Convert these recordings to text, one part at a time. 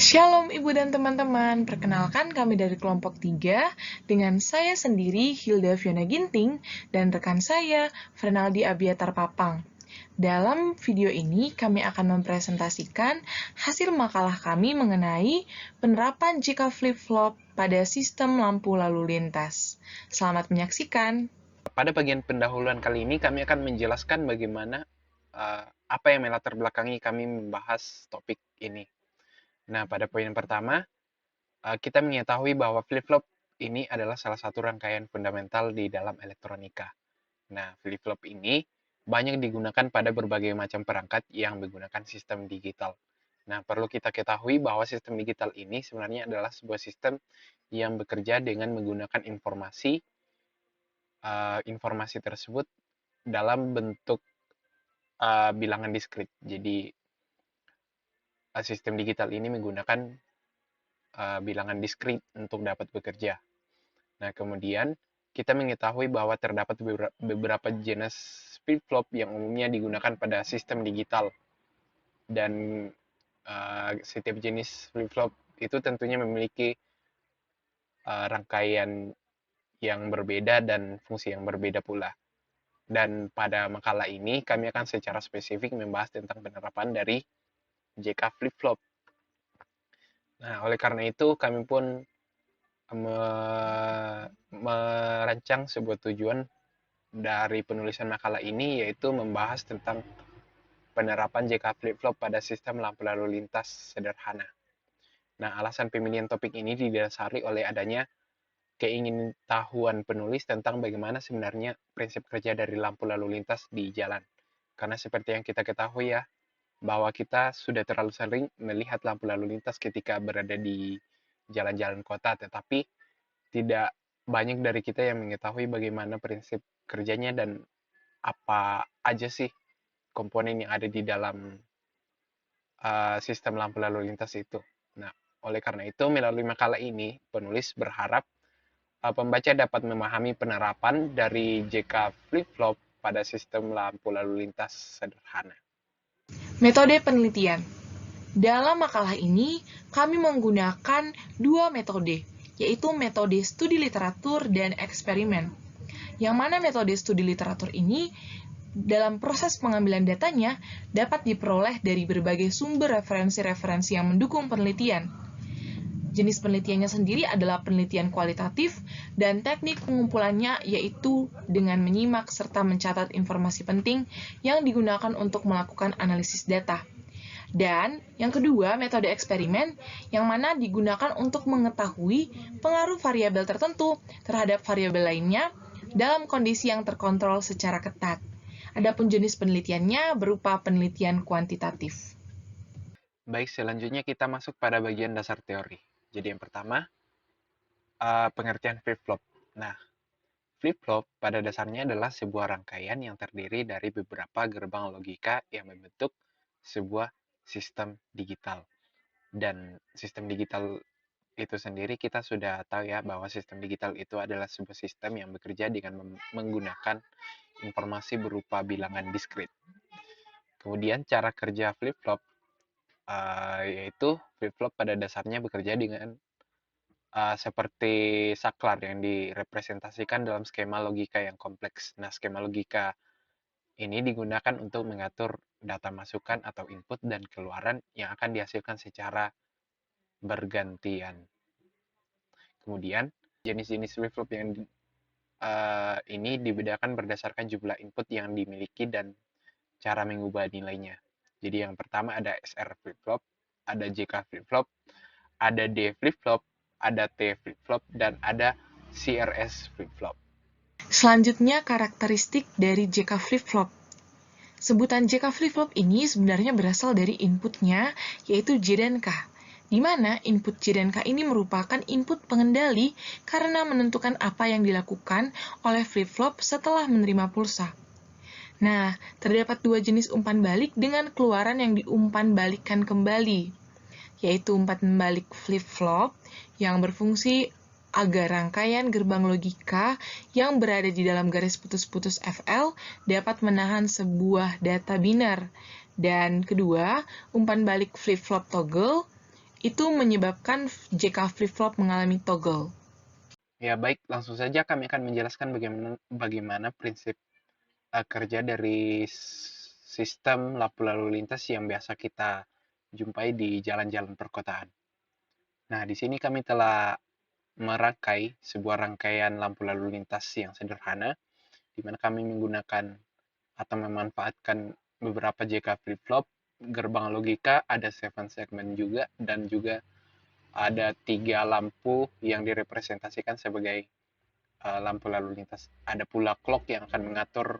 Shalom Ibu dan teman-teman, perkenalkan kami dari kelompok 3 dengan saya sendiri Hilda Fiona Ginting dan rekan saya Frenaldi Abiatar Papang. Dalam video ini kami akan mempresentasikan hasil makalah kami mengenai penerapan jika flip-flop pada sistem lampu lalu lintas. Selamat menyaksikan. Pada bagian pendahuluan kali ini kami akan menjelaskan bagaimana apa yang melatar belakangi kami membahas topik ini. Nah, pada poin yang pertama, kita mengetahui bahwa flip-flop ini adalah salah satu rangkaian fundamental di dalam elektronika. Nah, flip-flop ini banyak digunakan pada berbagai macam perangkat yang menggunakan sistem digital. Nah, perlu kita ketahui bahwa sistem digital ini sebenarnya adalah sebuah sistem yang bekerja dengan menggunakan informasi tersebut dalam bentuk bilangan diskrit. Jadi sistem digital ini menggunakan bilangan diskrit untuk dapat bekerja. Nah, kemudian kita mengetahui bahwa terdapat beberapa jenis flip-flop yang umumnya digunakan pada sistem digital. Dan setiap jenis flip-flop itu tentunya memiliki rangkaian yang berbeda dan fungsi yang berbeda pula. Dan pada makalah ini kami akan secara spesifik membahas tentang penerapan dari JK flip-flop. Nah, oleh karena itu kami pun merancang sebuah tujuan dari penulisan makalah ini, yaitu membahas tentang penerapan JK flip-flop pada sistem lampu lalu lintas sederhana. Nah, alasan pemilihan topik ini didasari oleh adanya keingintahuan penulis tentang bagaimana sebenarnya prinsip kerja dari lampu lalu lintas di jalan. Karena seperti yang kita ketahui ya, bahwa kita sudah terlalu sering melihat lampu lalu lintas ketika berada di jalan-jalan kota, tetapi tidak banyak dari kita yang mengetahui bagaimana prinsip kerjanya dan apa aja sih komponen yang ada di dalam sistem lampu lalu lintas itu. Nah, oleh karena itu, melalui makalah ini, penulis berharap pembaca dapat memahami penerapan dari JK flip-flop pada sistem lampu lalu lintas sederhana. Metode penelitian. Dalam makalah ini, kami menggunakan dua metode, yaitu metode studi literatur dan eksperimen. Yang mana metode studi literatur ini, dalam proses pengambilan datanya, dapat diperoleh dari berbagai sumber referensi-referensi yang mendukung penelitian. Jenis penelitiannya sendiri adalah penelitian kualitatif, dan teknik pengumpulannya yaitu dengan menyimak serta mencatat informasi penting yang digunakan untuk melakukan analisis data. Dan yang kedua, metode eksperimen, yang mana digunakan untuk mengetahui pengaruh variabel tertentu terhadap variabel lainnya dalam kondisi yang terkontrol secara ketat. Adapun jenis penelitiannya berupa penelitian kuantitatif. Baik, selanjutnya kita masuk pada bagian dasar teori. Jadi yang pertama, pengertian flip-flop. Nah, flip-flop pada dasarnya adalah sebuah rangkaian yang terdiri dari beberapa gerbang logika yang membentuk sebuah sistem digital. Dan sistem digital itu sendiri kita sudah tahu ya, bahwa sistem digital itu adalah sebuah sistem yang bekerja dengan menggunakan informasi berupa bilangan diskrit. Kemudian cara kerja flip-flop, yaitu flip-flop pada dasarnya bekerja dengan seperti saklar yang direpresentasikan dalam skema logika yang kompleks. Nah, skema logika ini digunakan untuk mengatur data masukan atau input dan keluaran yang akan dihasilkan secara bergantian. Kemudian, jenis-jenis flip-flop yang ini dibedakan berdasarkan jumlah input yang dimiliki dan cara mengubah nilainya. Jadi yang pertama ada SR flip-flop, ada JK flip-flop, ada D flip-flop, ada T flip-flop, dan ada CRS flip-flop. Selanjutnya, karakteristik dari JK flip-flop. Sebutan JK flip-flop ini sebenarnya berasal dari inputnya, yaitu J dan K, di mana input J dan K ini merupakan input pengendali karena menentukan apa yang dilakukan oleh flip-flop setelah menerima pulsa. Nah, terdapat dua jenis umpan balik dengan keluaran yang diumpan balikkan kembali, yaitu umpan balik flip-flop yang berfungsi agar rangkaian gerbang logika yang berada di dalam garis putus-putus FL dapat menahan sebuah data biner. Dan kedua, umpan balik flip-flop toggle itu menyebabkan JK flip-flop mengalami toggle. Ya, baik, langsung saja kami akan menjelaskan bagaimana prinsip kerja dari sistem lampu lalu lintas yang biasa kita jumpai di jalan-jalan perkotaan. Nah, di sini kami telah merangkai sebuah rangkaian lampu lalu lintas yang sederhana, di mana kami menggunakan atau memanfaatkan beberapa JK flip-flop, gerbang logika, ada 7 segment juga, dan juga ada 3 lampu yang direpresentasikan sebagai lampu lalu lintas. Ada pula clock yang akan mengatur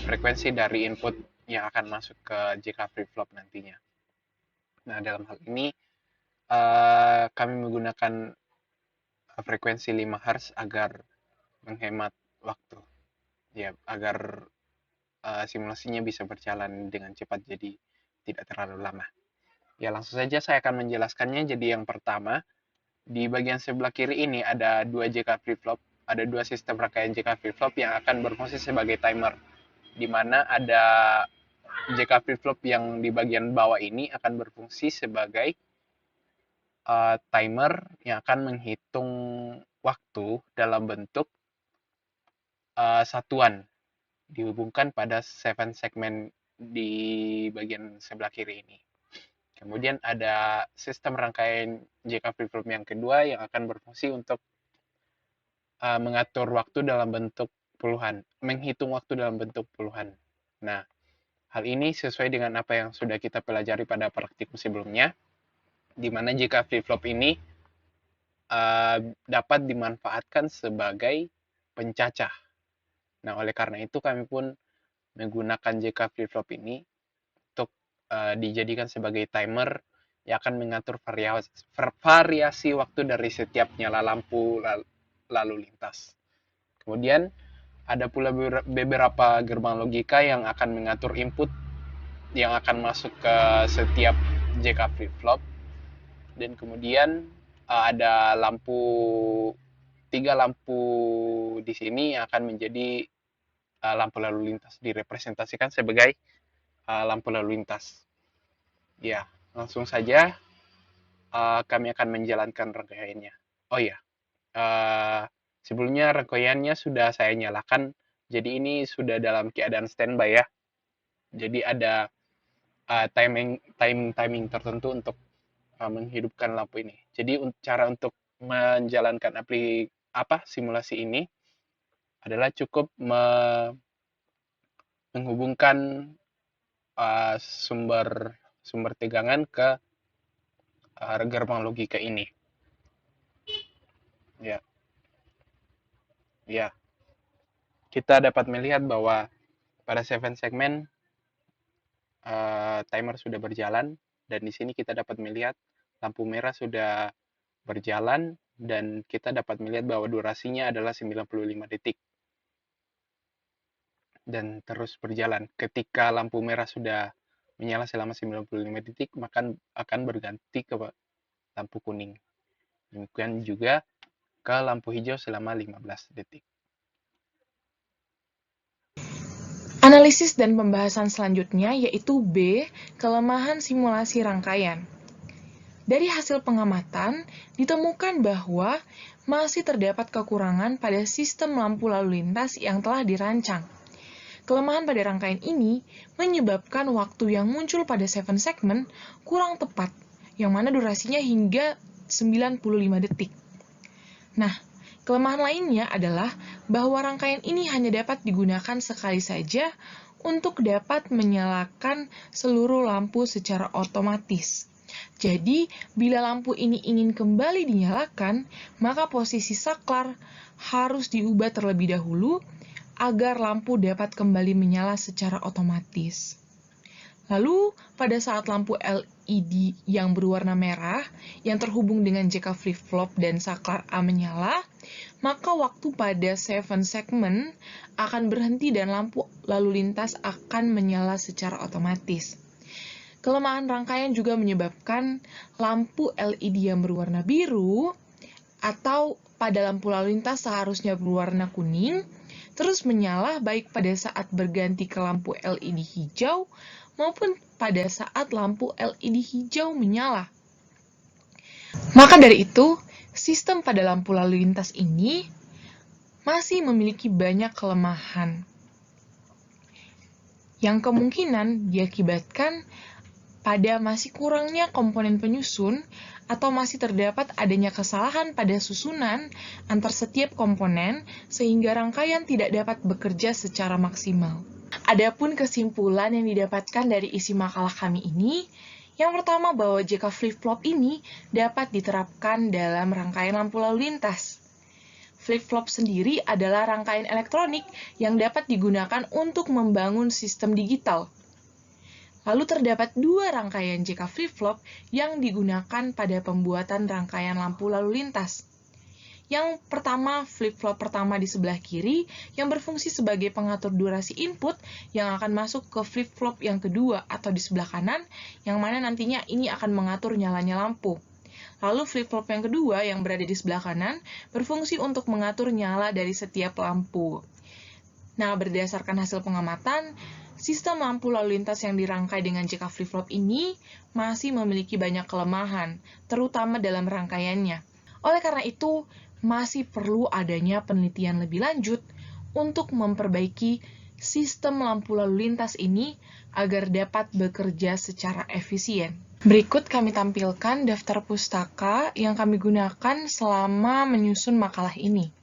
frekuensi dari input yang akan masuk ke JK flip-flop nantinya. Nah, dalam hal ini kami menggunakan frekuensi 5 Hz agar menghemat waktu. Ya, agar simulasinya bisa berjalan dengan cepat, jadi tidak terlalu lama. Ya, langsung saja saya akan menjelaskannya. Jadi yang pertama, di bagian sebelah kiri ini ada 2 JK flip-flop, ada 2 sistem rangkaian JK flip-flop yang akan berfungsi sebagai timer, di mana ada JK flip-flop yang di bagian bawah ini akan berfungsi sebagai timer yang akan menghitung waktu dalam bentuk satuan dihubungkan pada 7 segmen di bagian sebelah kiri ini. Kemudian ada sistem rangkaian JK flip-flop yang kedua yang akan berfungsi untuk mengatur waktu dalam bentuk puluhan, menghitung waktu dalam bentuk puluhan. Nah, hal ini sesuai dengan apa yang sudah kita pelajari pada praktikum sebelumnya, di mana JK flip-flop ini dapat dimanfaatkan sebagai pencacah. Nah, oleh karena itu kami pun menggunakan JK flip-flop ini untuk dijadikan sebagai timer yang akan mengatur variasi waktu dari setiap nyala lampu lalu lintas. Kemudian ada pula beberapa gerbang logika yang akan mengatur input yang akan masuk ke setiap JK flip-flop. Dan kemudian ada tiga lampu di sini yang akan menjadi lampu lalu lintas, direpresentasikan sebagai lampu lalu lintas. Ya, langsung saja kami akan menjalankan rangkaiannya. Oh ya, sebelumnya rangkaiannya sudah saya nyalakan, jadi ini sudah dalam keadaan standby ya. Jadi ada timing tertentu untuk menghidupkan lampu ini. Jadi cara untuk menjalankan simulasi ini adalah cukup menghubungkan sumber tegangan ke gerbang logika ini. Ya, ya. Kita dapat melihat bahwa pada 7 segmen timer sudah berjalan, dan di sini kita dapat melihat lampu merah sudah berjalan, dan kita dapat melihat bahwa durasinya adalah 95 detik dan terus berjalan. Ketika lampu merah sudah menyala selama 95 detik, maka akan berganti ke lampu kuning. Demikian juga ke lampu hijau selama 15 detik. Analisis dan pembahasan selanjutnya yaitu B, kelemahan simulasi rangkaian. Dari hasil pengamatan, ditemukan bahwa masih terdapat kekurangan pada sistem lampu lalu lintas yang telah dirancang. Kelemahan pada rangkaian ini menyebabkan waktu yang muncul pada 7 segmen kurang tepat, yang mana durasinya hingga 95 detik. Nah, kelemahan lainnya adalah bahwa rangkaian ini hanya dapat digunakan sekali saja untuk dapat menyalakan seluruh lampu secara otomatis. Jadi, bila lampu ini ingin kembali dinyalakan, maka posisi saklar harus diubah terlebih dahulu agar lampu dapat kembali menyala secara otomatis. Lalu, pada saat lampu LED yang berwarna merah yang terhubung dengan JK flip-flop dan saklar A menyala, maka waktu pada 7 segmen akan berhenti dan lampu lalu lintas akan menyala secara otomatis. Kelemahan rangkaian juga menyebabkan lampu LED yang berwarna biru atau pada lampu lalu lintas seharusnya berwarna kuning, terus menyala baik pada saat berganti ke lampu LED hijau maupun pada saat lampu LED hijau menyala. Maka dari itu, sistem pada lampu lalu lintas ini masih memiliki banyak kelemahan yang kemungkinan diakibatkan pada masih kurangnya komponen penyusun atau masih terdapat adanya kesalahan pada susunan antar setiap komponen sehingga rangkaian tidak dapat bekerja secara maksimal. Adapun kesimpulan yang didapatkan dari isi makalah kami ini, yang pertama bahwa jika flip-flop ini dapat diterapkan dalam rangkaian lampu lalu lintas. Flip-flop sendiri adalah rangkaian elektronik yang dapat digunakan untuk membangun sistem digital. Lalu terdapat dua rangkaian JK flip-flop yang digunakan pada pembuatan rangkaian lampu lalu lintas. Yang pertama, flip-flop pertama di sebelah kiri yang berfungsi sebagai pengatur durasi input yang akan masuk ke flip-flop yang kedua atau di sebelah kanan, yang mana nantinya ini akan mengatur nyalanya lampu. Lalu flip-flop yang kedua yang berada di sebelah kanan berfungsi untuk mengatur nyala dari setiap lampu. Nah, berdasarkan hasil pengamatan, sistem lampu lalu lintas yang dirangkai dengan JK flip-flop ini masih memiliki banyak kelemahan, terutama dalam rangkaiannya. Oleh karena itu, masih perlu adanya penelitian lebih lanjut untuk memperbaiki sistem lampu lalu lintas ini agar dapat bekerja secara efisien. Berikut kami tampilkan daftar pustaka yang kami gunakan selama menyusun makalah ini.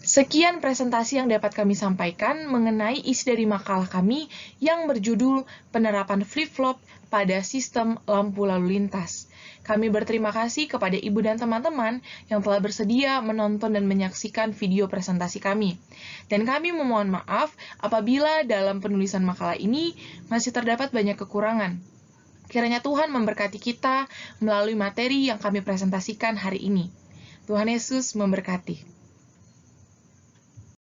Sekian presentasi yang dapat kami sampaikan mengenai isi dari makalah kami yang berjudul Penerapan Flip-Flop pada Sistem Lampu Lalu Lintas. Kami berterima kasih kepada Ibu dan teman-teman yang telah bersedia menonton dan menyaksikan video presentasi kami. Dan kami memohon maaf apabila dalam penulisan makalah ini masih terdapat banyak kekurangan. Kiranya Tuhan memberkati kita melalui materi yang kami presentasikan hari ini. Tuhan Yesus memberkati.